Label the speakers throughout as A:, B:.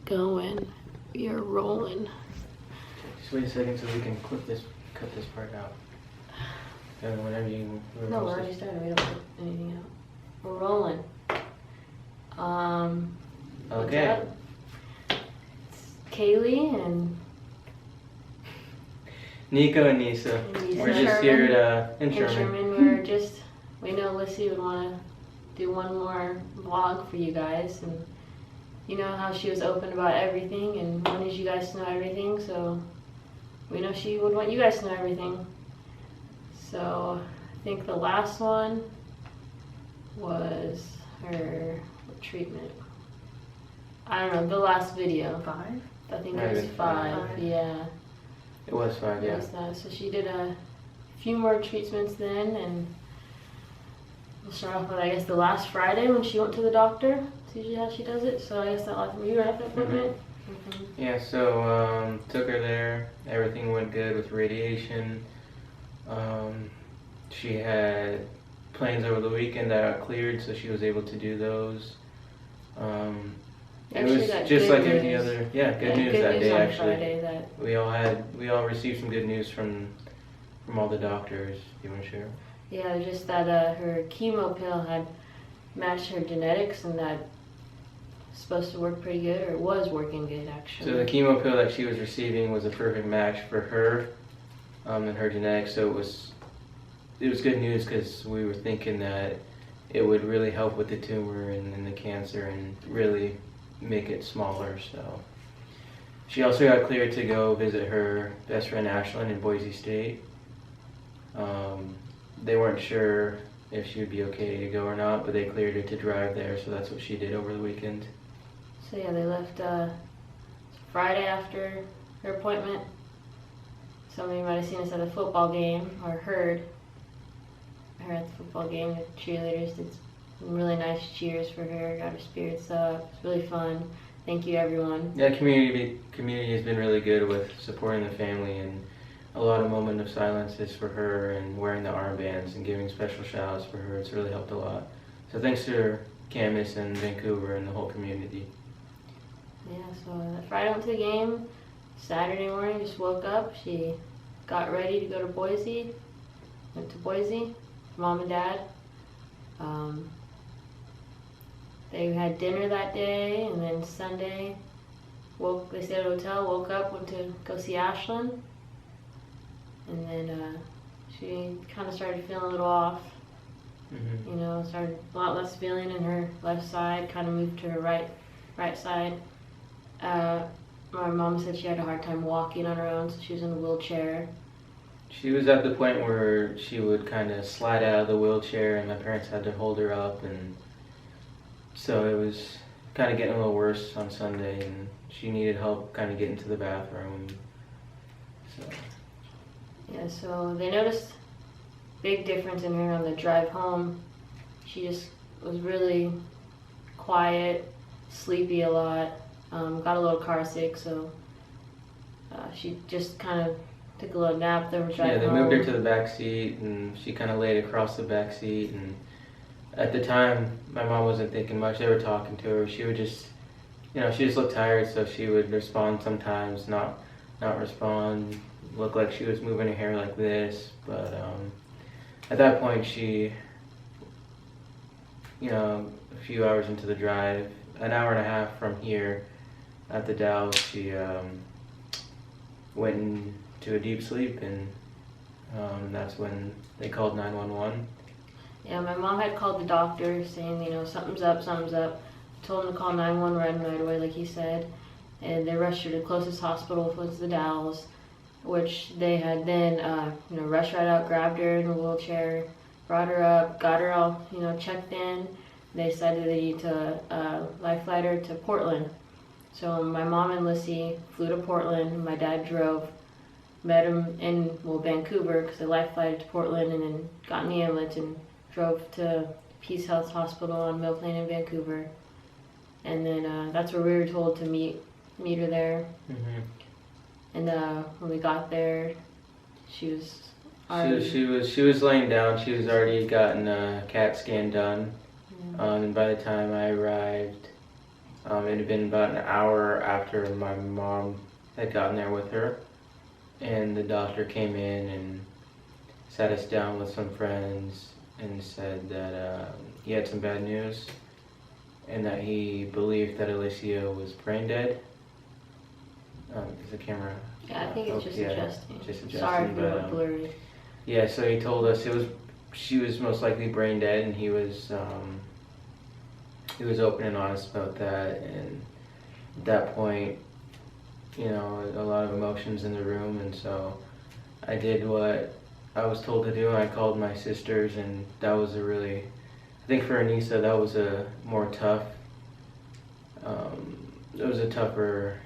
A: going. We are rolling.
B: Just wait a second so we can cut this part out. Whenever you.
A: No, we're already started. We don't put anything out. We're rolling.
B: Okay.
A: It's Kaylee and
B: Nico and Nisa. We're just here in Sherman.
A: We know Lissy would want to do one more vlog for you guys, and you know how she was open about everything and wanted you guys to know everything, so we know she would want you guys to know everything. So I think the last one was her treatment. I don't know, the last video.
C: 5?
A: I think it was 5, yeah.
B: It was 5, yeah.
A: It was that. So she did a few more treatments then, and we'll start off with, I guess, the last Friday when she went to the doctor. That's usually how she does it. So I guess that last, you were at the appointment? Mm-hmm.
B: Yeah, so took her there. Everything went good with radiation. She had plans over the weekend that got cleared, so she was able to do those. It was just like any other, good news that day actually.
A: Friday,
B: we all received some good news from all the doctors. Do you want to share?
A: Yeah, just that her chemo pill had matched her genetics, and that supposed to work pretty good, or it was working good actually.
B: So the chemo pill that she was receiving was a perfect match for her and her genetics. So it was good news because we were thinking that it would really help with the tumor and the cancer and really make it smaller. So she also got cleared to go visit her best friend Ashlyn in Boise State. They weren't sure if she would be okay to go or not, but they cleared her to drive there, so that's what she did over the weekend.
A: So yeah, they left Friday after her appointment. Some of you might have seen us at a football game, or heard her at the football game. The cheerleaders did some really nice cheers for her, got her spirits up. It's really fun. Thank you, everyone.
B: Yeah, community has been really good with supporting the family, and a lot of moment of silences for her and wearing the armbands and giving special shout outs for her. It's really helped a lot. So thanks to Camus and Vancouver and the whole community.
A: Yeah, so Friday went to the game. Saturday morning just woke up. She got ready to go to Boise. Went to Boise, mom and dad. They had dinner that day, and then Sunday they stayed at a hotel, woke up, went to go see Ashlyn. And then she kind of started feeling a little off.
B: Mm-hmm.
A: You know, started a lot less feeling in her left side, kind of moved to her right side. My mom said she had a hard time walking on her own, so she was in a wheelchair.
B: She was at the point where she would kind of slide out of the wheelchair, and my parents had to hold her up, and so it was kind of getting a little worse on Sunday, and she needed help kind of getting to the bathroom. So.
A: Yeah, so they noticed big difference in her on the drive home. She just was really quiet, sleepy a lot, got a little car sick, so she just kind of took a little nap there.
B: Yeah, they moved her to the back seat, and she kind of laid across the back seat. And at the time, my mom wasn't thinking much. They were talking to her. She would just, she just looked tired, so she would respond sometimes, not respond. Looked like she was moving her hair like this, but at that point she, a few hours into the drive, an hour and a half from here at the Dalles, she went into a deep sleep, and that's when they called 911.
A: Yeah, my mom had called the doctor saying, something's up. Told him to call 911 right away, like he said, and they rushed her to the closest hospital, which was the Dalles, which they had then, rushed right out, grabbed her in a wheelchair, brought her up, got her all, checked in. They decided they need to life flight her to Portland. So my mom and Lissy flew to Portland. My dad drove, met him in Vancouver, because they life flighted to Portland, and then got in the ambulance and drove to Peace Health Hospital on Mill Plain in Vancouver. And then that's where we were told to meet her there.
B: Mm-hmm.
A: And when we got there, she was already...
B: She was laying down. She was already gotten a CAT scan done.
A: Yeah.
B: And by the time I arrived, It had been about an hour after my mom had gotten there with her, and the doctor came in and sat us down with some friends and said that he had some bad news and that he believed that Alicea was brain dead. Is the camera?
A: Yeah, I think it's just adjusting.
B: Just adjusting.
A: Sorry if
B: but,
A: it was blurry.
B: Yeah, so he told us she was most likely brain dead, and he was open and honest about that. And at that point, you know, a lot of emotions in the room, and so I did what I was told to do. I called my sisters, and that was I think for Anissa, that was a more tough, it was a tougher,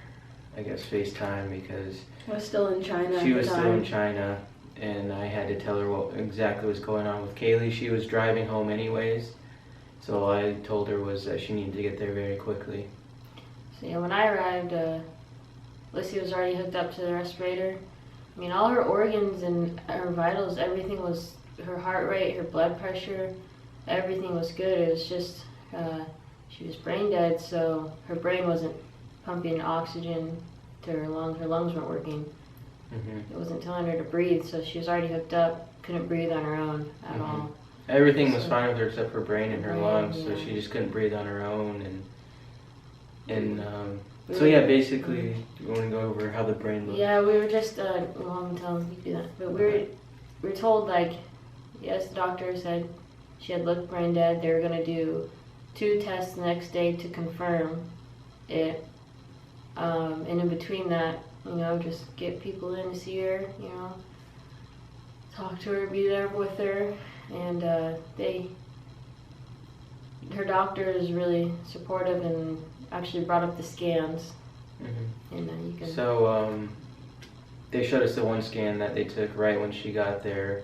B: I guess, FaceTime because
C: I was still in China.
B: she was still in China, and I had to tell her what exactly was going on with Kaylee. She was driving home anyways, so all I told her was that she needed to get there very quickly.
A: So yeah, when I arrived, Lissy was already hooked up to the respirator. I mean, all her organs and her vitals, everything was, her heart rate, her blood pressure, everything was good. It was just, she was brain dead, so her brain wasn't pumping oxygen to her lungs. Her lungs weren't working.
B: Mm-hmm.
A: It wasn't telling her to breathe, so she was already hooked up, couldn't breathe on her own at all.
B: Everything was fine with her except her brain and her
A: Brain,
B: lungs,
A: yeah.
B: so she just couldn't breathe on her own. So yeah, basically, you want to go over how the brain looks?
A: Yeah, we were just, well, I'm telling you to do that, but we were told, like, yes, the doctor said she had looked brain dead. They were going to do 2 tests the next day to confirm it. And in between that, you know, just get people in to see her, you know, talk to her, be there with her. And her doctor is really supportive and actually brought up the scans.
B: Mm-hmm.
A: And you can...
B: So they showed us the one scan that they took right when she got there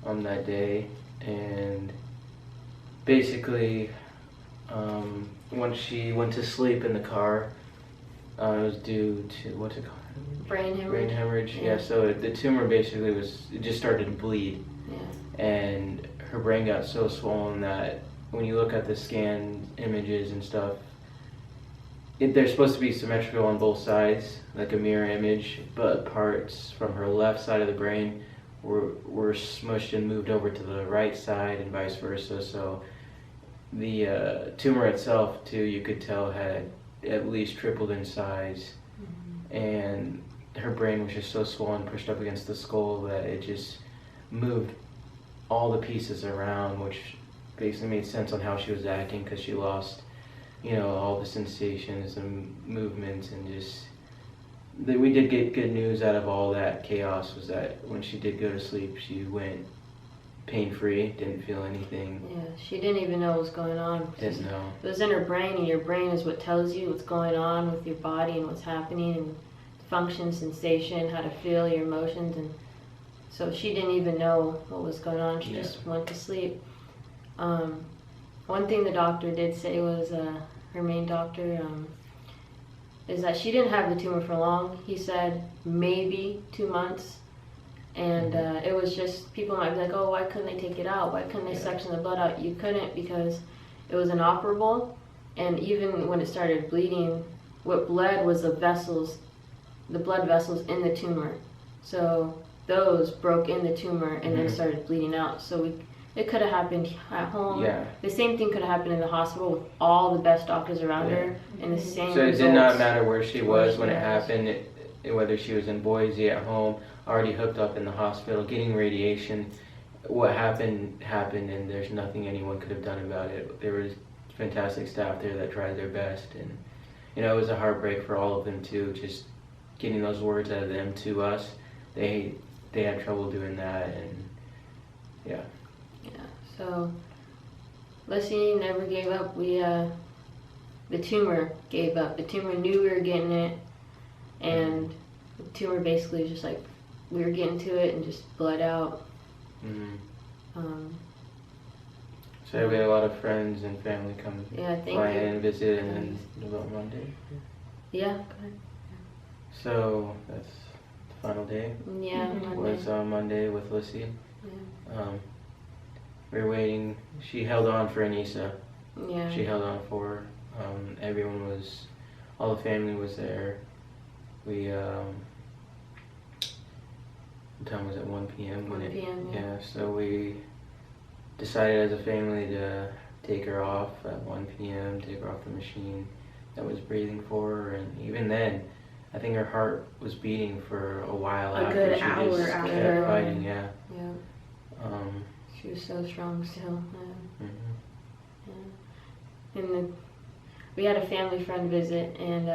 B: on that day, and basically when she went to sleep in the car, it was due to, what's it called?
A: Brain hemorrhage.
B: Brain hemorrhage,
A: Yeah.
B: yeah. So the tumor basically it just started to bleed.
A: Yeah.
B: And her brain got so swollen that when you look at the scan images and stuff, they're supposed to be symmetrical on both sides, like a mirror image, but parts from her left side of the brain were smushed and moved over to the right side and vice versa. So the tumor itself, too, you could tell had at least tripled in size. Mm-hmm. And her brain was just so swollen, pushed up against the skull, that it just moved all the pieces around, which basically made sense on how she was acting, because she lost, you know, all the sensations and movements, and just we did get good news out of all that chaos was that when she did go to sleep, she went pain-free, didn't feel anything.
A: Yeah, she didn't even know what was going on.
B: Didn't know.
A: It was in her brain, and your brain is what tells you what's going on with your body and what's happening, and function, sensation, how to feel your emotions, and so she didn't even know what was going on. She just went to sleep. One thing the doctor did say was, her main doctor, is that she didn't have the tumor for long. He said maybe 2 months. And it was just, people might be like, oh, why couldn't they take it out? Why couldn't they section the blood out? You couldn't, because it was inoperable. And even when it started bleeding, what bled was the blood vessels in the tumor. So those broke in the tumor and then started bleeding out. So it could have happened at home.
B: Yeah.
A: The same thing could have happened in the hospital with all the best doctors around her, and the same
B: So it
A: results.
B: did not matter where she was when it happened, whether she was in Boise, at home, already hooked up in the hospital, getting radiation. What happened, and there's nothing anyone could have done about it. There was fantastic staff there that tried their best, and you know, it was a heartbreak for all of them too, just getting those words out of them to us. They had trouble doing that, and yeah.
A: So, Lissy never gave up. The tumor gave up. The tumor knew we were getting it, and the tumor basically was just like, we were getting to it and just bled out.
B: Mm-hmm. So we had a lot of friends and family come fly in and visit, and then about Monday.
A: Yeah, go ahead.
B: So that's the final day.
A: Yeah, Monday.
B: Was Monday with Lissy.
A: Yeah.
B: We were waiting. She held on for Anissa.
A: Yeah.
B: She held on for All the family was there. We, what time was it? 1 p.m.
A: 1 p.m.
B: Yeah, so we decided as a family to take her off at 1 p.m., take her off the machine that was breathing for her, and even then, I think her heart was beating for a while
C: A
B: after.
C: good
B: She
C: hour
B: just
C: after.
B: kept fighting, yeah.
A: Yeah.
B: Um,
A: She was so strong still.
B: mhm.
A: Yeah. And we had a family friend visit, and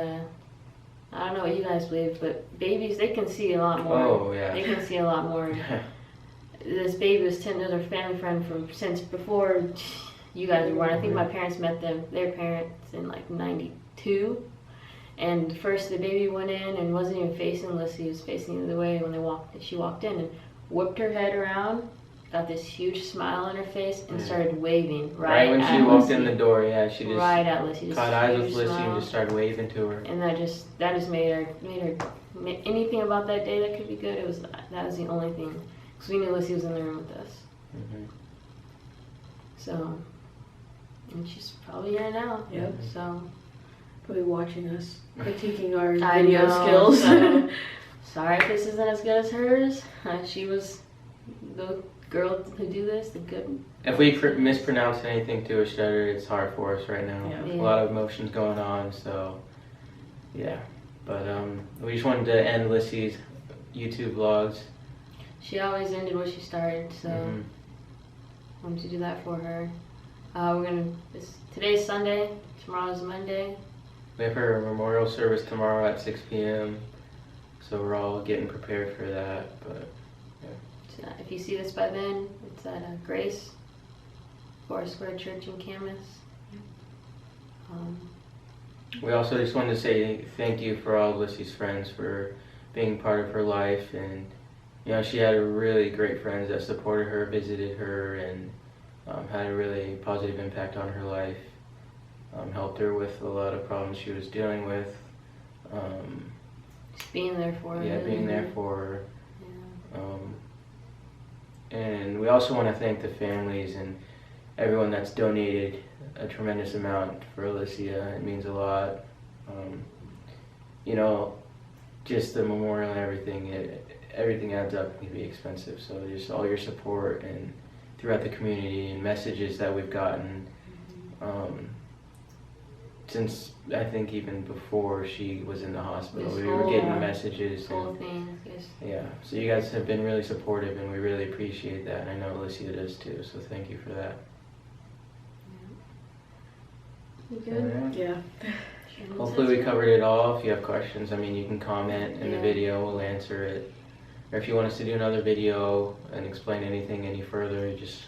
A: I don't know what you guys believe, but babies, they can see a lot more.
B: Oh,
A: They
B: yeah.
A: can see a lot more. This baby was another family friend from since before you guys were born. I think my parents met their parents in like 92. And first the baby went in and wasn't even facing Lissy, he was facing the other way when she walked in, and whipped her head around, got this huge smile on her face, and started waving
B: Right when
A: at
B: she walked
A: Lissy.
B: in the door, yeah, she just
A: Right at Lissy. Just
B: caught eyes
A: huge
B: with Lissy
A: smile.
B: and just started waving to her.
A: And that just made her anything about that day that could be good. That was the only thing, because we knew Lissy was in the room with us.
B: Mhm.
A: So, and she's probably here now.
C: Yep.
A: So
C: Probably watching us, critiquing our
A: I
C: video
A: know,
C: skills.
A: so, sorry if this isn't as good as hers. She was the girl who do this, the good.
B: If we mispronounce anything to a stutter, it's hard for us right now.
C: Yeah.
B: A lot of emotions going on, so yeah. But we just wanted to end Lissy's YouTube vlogs.
A: She always ended what she started, so
B: Mhm.
A: wanted to do that for her. Today's Sunday, tomorrow's Monday.
B: We have her memorial service tomorrow at 6 p.m. So we're all getting prepared for that. But
A: So if you see this by then, it's at Grace Forest Square Church in Camas.
B: we also just wanted to say thank you for all of Lissy's friends for being part of her life, and she had really great friends that supported her, visited her, and had a really positive impact on her life. Helped her with a lot of problems she was dealing with.
A: Just being there for her.
B: Yeah, being there for her.
A: Yeah.
B: And we also want to thank the families and everyone that's donated a tremendous amount for Alicea. It means a lot. Just the memorial and everything adds up and can be expensive. So just all your support and throughout the community and messages that we've gotten since I think even before she was in the hospital, we were getting messages.
A: Whole thing. Yes.
B: Yeah, so you guys have been really supportive, and we really appreciate that. And I know Alicea does too, so thank you for that.
A: You good?
B: Alright.
C: Yeah.
B: Hopefully we covered it all. If you have questions, you can comment in the
A: Yeah.
B: video, we'll answer it. Or if you want us to do another video and explain anything any further, just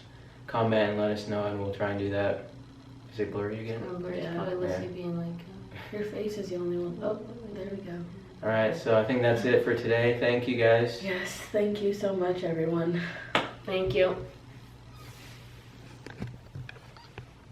B: comment and let us know, and we'll try and do that. Is it blurry again?
A: It's
C: Yeah.
A: probably Lissy
B: Yeah.
A: being like,
C: Your face is the only one. Oh, there we go.
B: Alright, so I think that's it for today. Thank you guys.
C: Yes, thank you so much, everyone.
A: thank you.